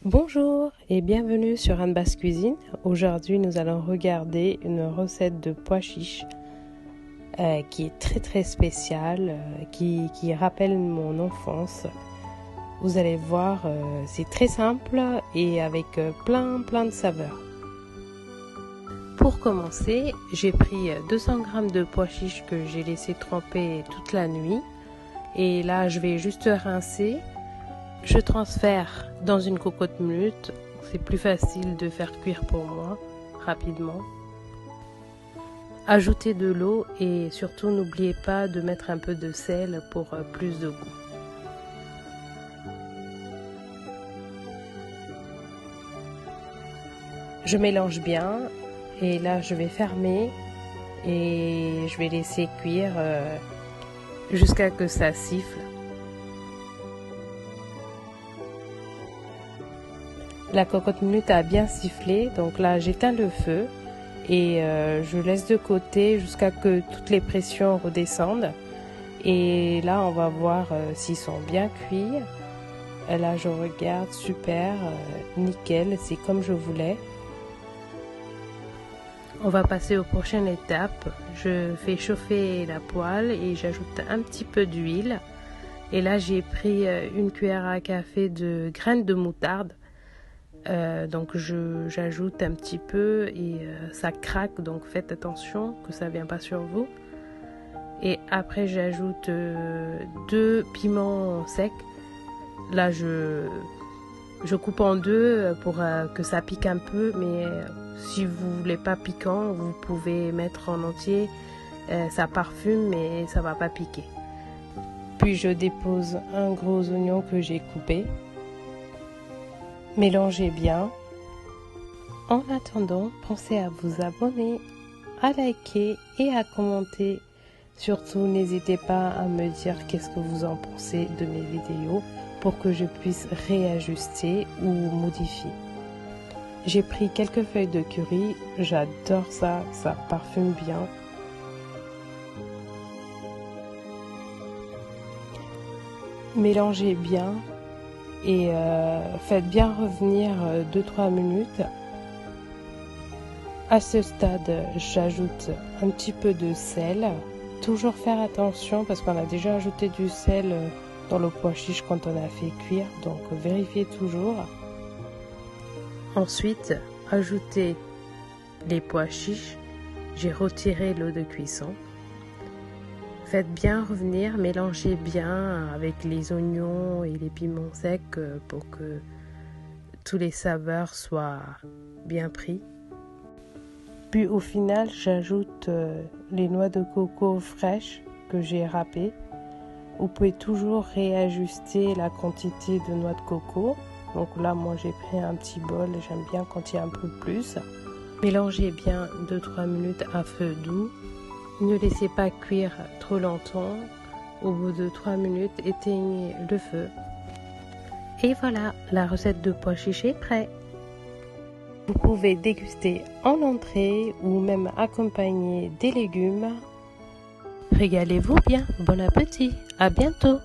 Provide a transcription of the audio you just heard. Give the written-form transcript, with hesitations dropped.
Bonjour et bienvenue sur Anne Basse Cuisine. Aujourd'hui, nous allons regarder une recette de pois chiches qui est très spéciale, qui rappelle mon enfance. Vous allez voir, c'est très simple et avec plein de saveurs. Pour commencer, j'ai pris 200 g de pois chiches que j'ai laissé tremper toute la nuit. Et là, je vais juste rincer. Je transfère dans une cocotte minute, c'est plus facile de faire cuire pour moi, rapidement. Ajoutez de l'eau et surtout n'oubliez pas de mettre un peu de sel pour plus de goût. Je mélange bien et là je vais fermer et je vais laisser cuire jusqu'à ce que ça siffle. La cocotte minute a bien sifflé, donc là j'éteins le feu et je laisse de côté jusqu'à ce que toutes les pressions redescendent. Et là on va voir s'ils sont bien cuits. Là je regarde, super, nickel, c'est comme je voulais. On va passer aux prochaines étapes. Je fais chauffer la poêle et j'ajoute un petit peu d'huile. Et là j'ai pris une cuillère à café de graines de moutarde. Donc j'ajoute un petit peu et ça craque, donc faites attention que ça ne vienne pas sur vous. Et après j'ajoute 2 piments secs. Là je coupe en deux pour que ça pique un peu, mais si vous voulez pas piquant, vous pouvez mettre en entier. Ça parfume mais ça va pas piquer. Puis je dépose un gros oignon que j'ai coupé. Mélangez bien. En attendant, pensez à vous abonner, à liker et à commenter. Surtout, n'hésitez pas à me dire qu'est-ce que vous en pensez de mes vidéos pour que je puisse réajuster ou modifier. J'ai pris quelques feuilles de curry, j'adore ça, ça parfume bien. Mélangez bien. Et faites bien revenir 2-3 minutes. À ce stade, j'ajoute un petit peu de sel. Toujours faire attention parce qu'on a déjà ajouté du sel dans le pois chiche quand on a fait cuire, donc vérifiez toujours. Ensuite, ajoutez les pois chiches. J'ai retiré l'eau de cuisson. Faites bien revenir, mélangez bien avec les oignons et les piments secs pour que tous les saveurs soient bien pris. Puis au final, j'ajoute les noix de coco fraîches que j'ai râpées. Vous pouvez toujours réajuster la quantité de noix de coco. Donc là, moi j'ai pris un petit bol, j'aime bien quand il y a un peu plus. Mélangez bien 2-3 minutes à feu doux. Ne laissez pas cuire trop longtemps. Au bout de 3 minutes, éteignez le feu. Et voilà, la recette de pois chiches est prête. Vous pouvez déguster en entrée ou même accompagner des légumes. Régalez-vous bien, bon appétit, à bientôt.